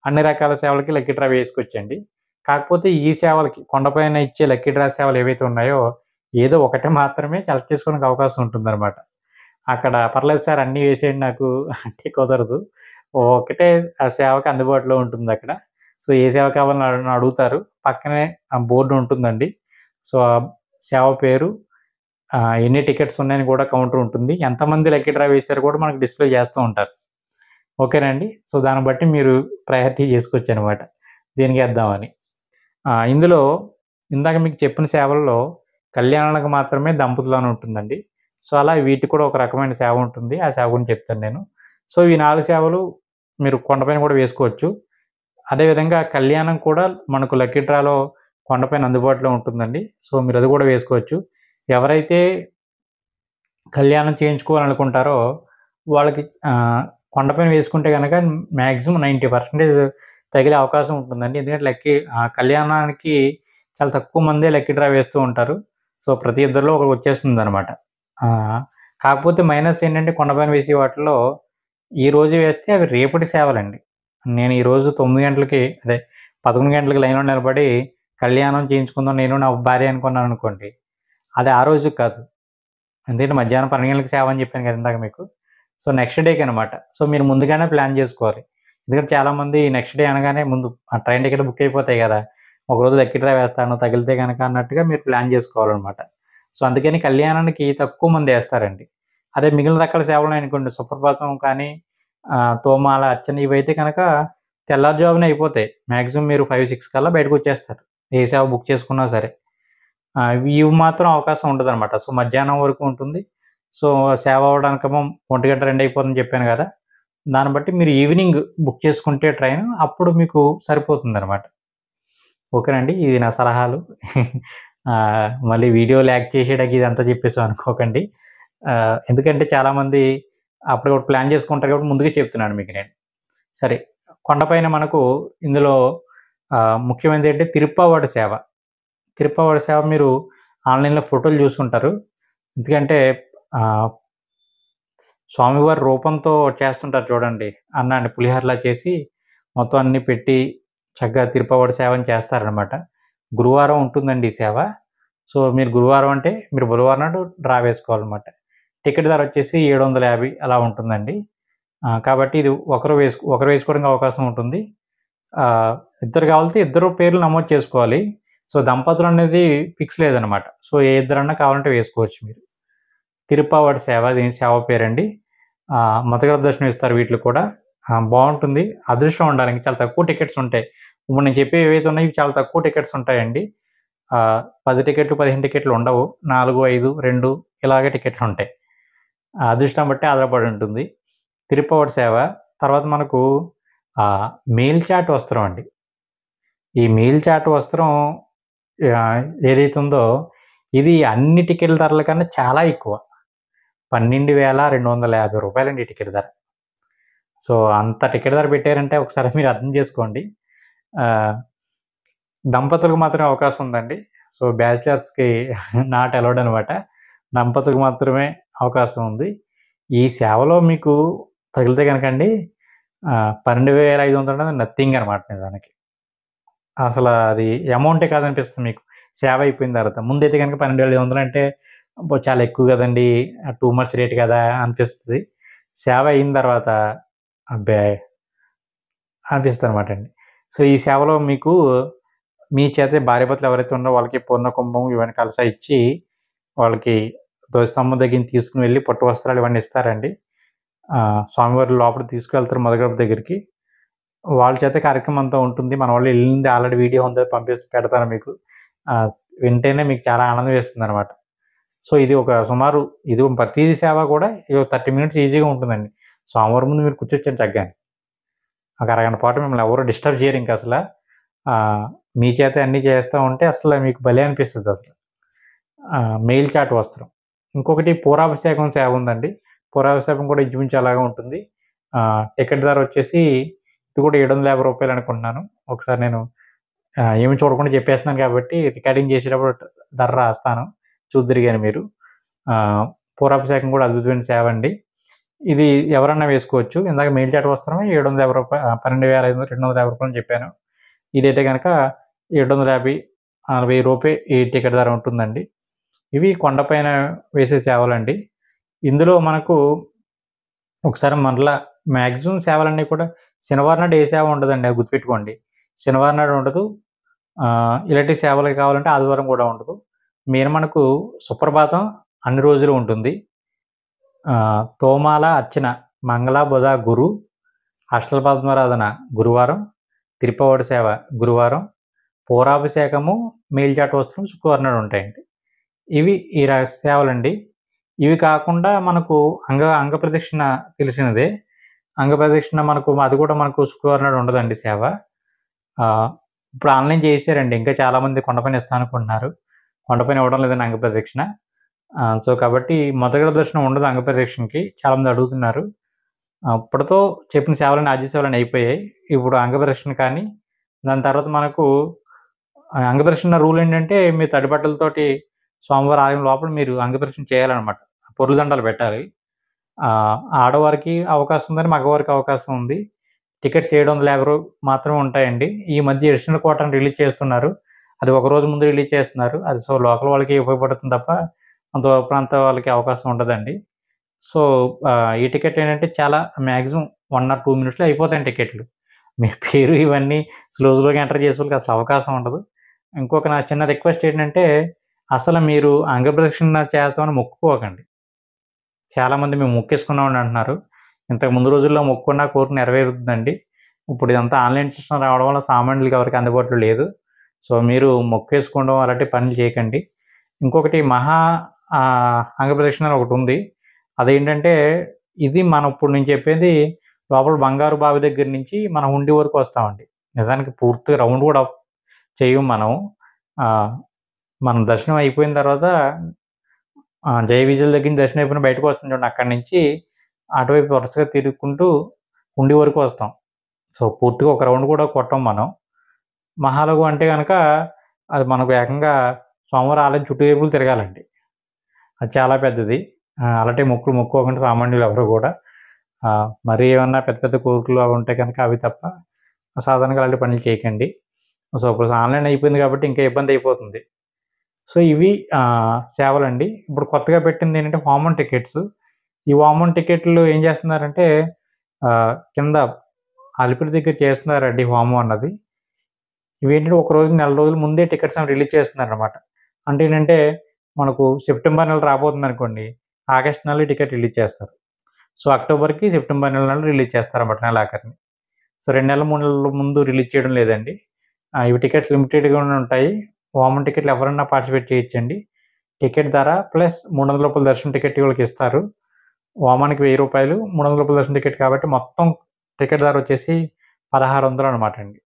అన్ని రకాల సేవలకి లక్కీ డ్రా వేసుకోవచ్చండి. కాకపోతే ఈ సేవలకి కొండపైన ఇచ్చే లక్కీ డ్రా సేవలు ఏవైతే ఉన్నాయో ఏదో ఒకటి మాత్రమే సెలెక్ట్ చేసుకోవడానికి అవకాశం ఉంటుందనమాట. అక్కడ పర్లేదు సార్ అన్నీ వేసేయండి నాకు అంటే కుదరదు. ఒకటే ఆ సేవకి అందుబాటులో ఉంటుందక్కడ. సో, ఏ సేవ కావాలని అడుగుతారు. పక్కనే బోర్డ్ ఉంటుందండి. సో, ఆ సేవ పేరు ఎన్ని టికెట్స్ ఉన్నాయని కూడా కౌంటర్ ఉంటుంది. ఎంతమంది లక్కీ డ్రా వేసారో కూడా మనకు డిస్‌ప్లే చేస్తూ ఉంటారు. ఓకేనండి. సో, దాన్ని బట్టి మీరు ప్రయారిటీ చేసుకోవచ్చనమాట. దేనికేద్దామని. ఇందులో ఇందాక మీకు చెప్పిన సేవల్లో కళ్యాణాలకు మాత్రమే దంపతులని ఉంటుందండి. సో, అలా వీటికి కూడా ఒక రకమైన సేవ ఉంటుంది. ఆ సేవ గురించి చెప్తాను నేను. సో, ఈ 4 సేవలు మీరు కొండపైన కూడా వేసుకోవచ్చు. అదేవిధంగా కళ్యాణం కూడా మనకు లక్కీ డ్రాలో కొండపైన అందుబాటులో ఉంటుందండి. సో, మీరది కూడా వేసుకోవచ్చు. ఎవరైతే కళ్యాణం చేయించుకోవాలనుకుంటారో వాళ్ళకి కొండపైన వేసుకుంటే గనక మాక్సిమం 90% తగిలే అవకాశం ఉంటుందండి. ఎందుకంటే కళ్యాణానికి చాలా తక్కువ మందే లక్కీ డ్రా వేస్తూ ఉంటారు. సో, ప్రతి ఇద్దరిలో ఒకరికి వచ్చేస్తుందనమాట. కాకపోతే మైనస్ ఏంటంటే కొండపైన వేసే వాటిల్లో ఈరోజు వేస్తే అవి రేపటి సేవలండి. నేను ఈరోజు 9 గంటలకి 11 గంటలకి లైన్‌లో నిలబడి కళ్యాణం చేయించుకుందాం నేను నా భార్య అనుకున్నాననుకోండి. అది ఆ రోజుకి కాదు. ఎందుకంటే మధ్యాహ్నం 12 గంటలకి సేవ అని చెప్పాను కదా ఇందాక మీకు. So, next డేకనమాట. సో, మీరు ముందుగానే ప్లాన్ చేసుకోవాలి. ఎందుకంటే చాలామంది నెక్స్ట్ డే అనగానే ముందు ట్రైన్ టికెట్ బుక్ అయిపోతాయి గదా! ఒకరోజు లక్కీ డ్రా వేస్తాను తగిలితే గనక అన్నట్టుగా మీరు ప్లాన్ చేసుకోవాలనమాట. సో, అందుకని కళ్యాణానికి తక్కువ మందేస్తారండి. అదే మిగిలిన రకాల సేవలున్నాయనుకోండి సుప్రభాతం కానీ, తోమాల, అర్చన ఇవైతే కనుక తెల్లారుజామునే అయిపోతాయి. మాక్సిమం మీరు 5, 6 కల్లా బయటకొచ్చేస్తారు. ఏ సేవ బుక్ చేసుకున్నా సరే. ఇవి మాత్రం అవకాశం ఉండదనమాట. సో, మధ్యాహ్నం వరకు ఉంటుంది. సో, సేవ అవ్వడానికేమో 1 గంట, 2 అయిపోతుందని చెప్పాను గదా! దాన్ని బట్టి మీరు ఈవినింగ్ బుక్ చేసుకుంటే ట్రైన్ అప్పుడు మీకు సరిపోతుందనమాట. ఓకేనండి. ఇది నా సలహాలు. మళ్ళీ వీడియో ల్యాగ్ చేసేయడానికి ఇదంతా చెప్పేసాం అనుకోకండి. ఎందుకంటే చాలామంది అప్పటికప్పుడు ప్లాన్ చేసుకుంటారు కాబట్టి ముందుగా చెప్తున్నాను మీకు నేను. సరే కొండపైన మనకు ఇందులో ముఖ్యమైనది ఏంటంటే తిరుప్పావడి సేవ. తిరుప్పావడి సేవ మీరు ఆన్‌లైన్‌లో ఫోటోలు చూసుంటారు. ఎందుకంటే స్వామివారి రూపంతో చేస్తుంటారు చూడండి. అన్నాన్ని పులిహోరలా చేసి మొత్తం అన్నీ పెట్టి చక్కగా తిరుప్పావడి సేవని చేస్తారనమాట. గురువారం ఉంటుందండి ఈ సేవ. సో, మీరు గురువారం అంటే మీరు బుధవారం నాడు డ్రా వేసుకోవాలనమాట. టికెట్ ధర వచ్చేసి 750 అలా ఉంటుందండి. కాబట్టి ఇది ఒకరు వేసుకోవడానికి అవకాశం ఉంటుంది. ఇద్దరు కావాలితే ఇద్దరు పేర్లు నమోదు చేసుకోవాలి. సో, దంపతులు అనేది ఫిక్స్ లేదనమాట. సో, ఏ ఇద్దరన్నా కావాలంటే వేసుకోవచ్చు మీరు. తిరుప్పావడి సేవ దీని సేవ పేరండి. మతగడ దర్శనం ఇస్తారు వీటిలో కూడా. బావుంటుంది. అదృష్టం ఉండాలి. ఇంక చాలా తక్కువ టికెట్స్ ఉంటాయి. ఇప్పుడు నేను చెప్పేవి ఏవైతే ఉన్నాయో ఇవి చాలా తక్కువ టికెట్స్ ఉంటాయండి. 10 టికెట్లు, 15 టికెట్లు ఉండవు. 4, 5, 2 ఇలాగే టికెట్లుంటాయి. అదృష్టం బట్టి ఆధారపడి ఉంటుంది. తిరుప్పావడి సేవ. తర్వాత మనకు మెయిల్ చాట్ వస్త్రం అండి. ఈ మెయిల్ చాట్ వస్త్రం ఏదైతే ఉందో ఇది అన్ని టికెట్ల ధరల కన్నా చాలా ఎక్కువ. రూ. 12,250 ఈ టికెట్ ధర. సో, అంత టికెట్ ధర పెట్టారంటే ఒకసారి మీరు అర్థం చేసుకోండి. దంపతులకు మాత్రమే అవకాశం ఉందండి. సో, బ్యాచిలర్స్‌కి నాట్ అలౌడ్ అనమాట. దంపతులకు మాత్రమే అవకాశం ఉంది. ఈ సేవలో మీకు తగిలితే గనకండి 12,500 నథింగ్ అనమాట నిజానికి. అసల అది అమౌంటే కాదనిపిస్తుంది మీకు. సేవ అయిపోయిన తర్వాత. ముందైతే గనక 12,500 అంటే అబ్బో! చాలా ఎక్కువ గదండీ! టూ మచ్ రేట్ కదా! అనిపిస్తది. సేవ అయిన తర్వాత అబ్బే! అనిపిస్తదనమాటండి. సో, ఈ సేవలో మీకు మీ చేతే భార్యాభర్తలు ఎవరైతే ఉన్నారో వాళ్ళకి పూర్ణ కుంభం ఇవన్నీ కలశ ఇచ్చి, వాళ్ళకి ధ్వజస్తంభం దగ్గరికి తీసుకొని వెళ్లి పట్టు వస్త్రాలు ఇవన్నీ ఇస్తారండి. స్వామివారు లోపలికి తీసుకెళ్తారు మొదటి దగ్గరికి. వాళ్ళ చేత కార్యక్రమం అంతా ఉంటుంది. మన వాళ్ళు ఎళ్ళింది ఆల్రెడీ వీడియో ఉంది పెడతాను మీకు. వింటేనే మీకు చాలా ఆనందం వేస్తుందనమాట. సో, ఇది ఒక సుమారు ఇది ప్రతీది సేవ కూడా 30 మినిట్స్ ఈజీగా ఉంటుందండి. స్వామివారి ముందు మీరు కూర్చోవచ్చండి చక్కగాని. ఒక అరగంట పాటు మిమ్మల్ని ఎవరు డిస్టర్బ్ చేయరు ఇంకసల. మీ చేతే అన్నీ చేస్తా ఉంటే అసలు మీకు భలే అనిపిస్తదసల. మెయిల్ చాట్ వస్త్రం. ఇంకొకటి పూరాభిషేకం సేవ ఉందండి. పూరాభిషేకం కూడా ఇంచుమించు అలాగే ఉంటుంది. టికెట్ ధర వచ్చేసి ఇది కూడా రూ. 750 అనుకుంటున్నాను. ఒకసారి నేను ఏమి చూడకుండా చెప్పేస్తున్నాను కాబట్టి రికార్డింగ్ చేసేటప్పుడు ధర రాస్తాను. చూద్దురు గాని మీరు. పూరాభిషేకం కూడా అద్భుతమైన సేవ అండి. ఇది ఎవరన్నా వేసుకోవచ్చు. ఇందాక మెయిల్ చాట్ వస్త్రమే రూ. 750 12,250 అని చెప్పాను. ఇదైతే గనక 750, రూ. 40 ఈ టికెట్ ధర ఉంటుందండి. ఇవి కొండపైన వేసే సేవలండి. ఇందులో మనకు ఒకసారి మరలా మాక్సిమం సేవలన్నీ కూడా శనివారం నాడు ఏ సేవ ఉండదండి. అది గుర్తుపెట్టుకోండి. శనివారం నాడు ఉండదు. ఇలాంటి సేవలు కావాలంటే ఆదివారం కూడా ఉండదు. మెయిన్ మనకు సుప్రభాతం అన్ని రోజులు ఉంటుంది. తోమాల అర్చన మంగళ, బుధ, గురు, అష్టపద్మారాధన గురువారం, తిరుప్పావడి సేవ గురువారం, పూరాభిషేకము, మెయిల్ చాట్ వస్త్రం శుక్రవారం నాడు ఉంటాయండి. ఇవి ఈ సేవలండి. ఇవి కాకుండా మనకు అంగప్రదక్షిణ తెలిసినదే. అంగప్రదక్షిణ మనకు అది కూడా మనకు శుక్రవారం నాడు ఉండదండి సేవ. ఇప్పుడు ఆన్‌లైన్ చేసేసారండి. ఇంకా చాలామంది కొండపైన ఇస్తా అనుకుంటున్నారు. కొండపైన ఇవ్వడం లేదండి అంగప్రదక్షిణ. సో, కాబట్టి మొదటి దర్శనం ఉండదు అంగప్రదక్షిణకి. చాలామంది అడుగుతున్నారు. అప్పటితో చెప్పిన సేవలన్నీ ఆర్య సేవలన్నీ అయిపోయాయి. ఇప్పుడు అంగప్రదక్షిణ కానీ, దాని తర్వాత మనకు అంగప్రదక్షిణ రూల్ ఏంటంటే మీరు తడి బట్టలతోటి స్వామివారి ఆలయం లోపల మీరు అంగప్రదక్షిణ చేయాలనమాట. పొర్లు దండాలు పెట్టాలి. ఆడవారికి అవకాశం ఉందని, మగవారికి అవకాశం ఉంది. టికెట్స్ రూ. 750 మాత్రమే ఉంటాయండి. ఈ మధ్య ఎడిషనల్ కోటాని రిలీజ్ చేస్తున్నారు. అది ఒక రోజు ముందు రిలీజ్ చేస్తున్నారు. అది సో, లోకల్ వాళ్ళకి ఉపయోగపడుతుంది తప్ప దూర ప్రాంత వాళ్ళకి అవకాశం ఉండదండి. సో, ఈ టికెట్ ఏంటంటే చాలా మాక్సిమం 1 ఆర్ 2 మినిట్స్‌లో అయిపోతాయండి టికెట్లు. మీ పేరు ఇవన్నీ స్లోగా ఎంటర్ చేసేవాళ్ళకి అసలు అవకాశం ఉండదు. ఇంకొక నా చిన్న రిక్వెస్ట్ ఏంటంటే అసలు మీరు అంగప్రదక్షిణ చేస్తామని మొక్కుకోకండి. చాలామంది మేము మొక్కేసుకున్నామని అంటున్నారు. ఇంతకు ముందు రోజుల్లో మొక్కుకున్న కోరిక నెరవేరుతుందండి. ఇప్పుడు ఇదంతా ఆన్‌లైన్ సిస్టమ్ రావడం వల్ల సామాన్యులకి ఎవరికీ అందుబాటులో లేదు. సో, మీరు మొక్కేసుకోవడం అలాంటి పనులు చేయకండి. ఇంకొకటి అంగప్రదక్షిణ అని ఒకటుంది. అదేంటంటే ఇది మనం ఇప్పుడు నేను చెప్పేది లోపల బంగారు బావి దగ్గర నుంచి మన హుండీ వరకు వస్తామండి. నిజానికి పూర్తిగా రౌండ్ కూడా చెయ్యం మనం. మన దర్శనం అయిపోయిన తర్వాత జయ విజయల దగ్గర నుంచి దర్శనం అయిపోయిన బయటకు వస్తాం చూడండి. అక్కడి నుంచి అటువైపు వరుసగా తిరుగుకుంటూ హుండీ వరకు వస్తాం. సో, పూర్తిగా ఒక రౌండ్ కూడా కొట్టం మనం. మహాలఘు అంటే గనక అది మనకు ఏకంగా స్వామివారి ఆలయం చుట్టువైపులు తిరగాలండి. అది చాలా పెద్దది. అలాంటి మొక్కులు మొక్కుకోకుండా సామాన్యులు ఎవరు కూడా. మరీ ఏమన్నా పెద్ద పెద్ద కోరికలు అవి ఉంటే కనుక అవి తప్ప సాధారణంగా అలాంటి పనులు చేయకండి. సో, ఇప్పుడు ఆన్‌లైన్ అయిపోయింది కాబట్టి ఇంకా ఇబ్బంది అయిపోతుంది. సో, ఇవి సేవలండి. ఇప్పుడు కొత్తగా పెట్టింది ఏంటంటే వామన్ టికెట్స్. ఈ వామన్ టికెట్లు ఏం చేస్తున్నారంటే కింద అలిపిరి దగ్గర చేస్తున్నారండి హోమం అన్నది. ఇవేంటంటే ఒక రోజు నెల రోజుల ముందే టికెట్స్ అనేవి రిలీజ్ చేస్తున్నారనమాట. అంటే ఏంటంటే మనకు సెప్టెంబర్ నెల రాబోతుందనుకోండి, ఆగస్ట్ నెలలో టికెట్ రిలీజ్ చేస్తారు. సో, అక్టోబర్‌కి, సెప్టెంబర్ నెలలో రిలీజ్ చేస్తారన్నమాట నెలాఖరుని. సో, 2 నెలలు, 3 నెలల ముందు రిలీజ్ చేయడం లేదండి. ఇవి టికెట్స్ లిమిటెడ్‌గానే ఉంటాయి. వామన్ టికెట్లు ఎవరన్నా పార్టిసిపేట్ చేయొచ్చండి. టికెట్ ధర ప్లస్ రూ. 300 దర్శనం టికెట్ వీళ్ళకిస్తారు. వామన్‌కి రూ. 1000, రూ. 300 దర్శనం టికెట్ కాబట్టి మొత్తం టికెట్ ధర వచ్చేసి 1600 అనమాట అండి.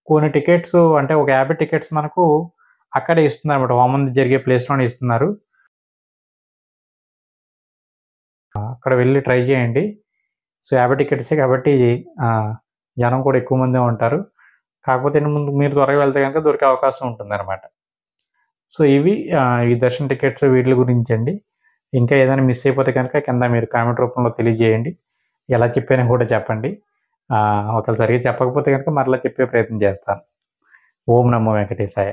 కొన్ని టికెట్స్ అంటే ఒక 50 టికెట్స్ మనకు అక్కడే ఇస్తున్నారన్నమాట. వామన్ జరిగే ప్లేస్‌లోనే ఇస్తున్నారు. అక్కడ వెళ్లి ట్రై చేయండి. సో, 50 టికెట్సే కాబట్టి జనం కూడా ఎక్కువ మందే ఉంటారు. కాకపోతే ముందు మీరు త్వరగా వెళ్తే గనుక దొరికే అవకాశం ఉంటుందన్నమాట. సో, ఇవి ఈ దర్శన టికెట్స్ వీటిల గురించండి. ఇంకా ఏదైనా మిస్ అయిపోతే గనుక కింద మీరు కామెంట్ రూపంలో తెలియజేయండి. ఎలా చెప్పానో కూడా చెప్పండి. ఒకవేళ సరిగ్గా చెప్పకపోతే గనుక మరలా చెప్పే ప్రయత్నం చేస్తాను. ఓం నమో వెంకటేశాయ.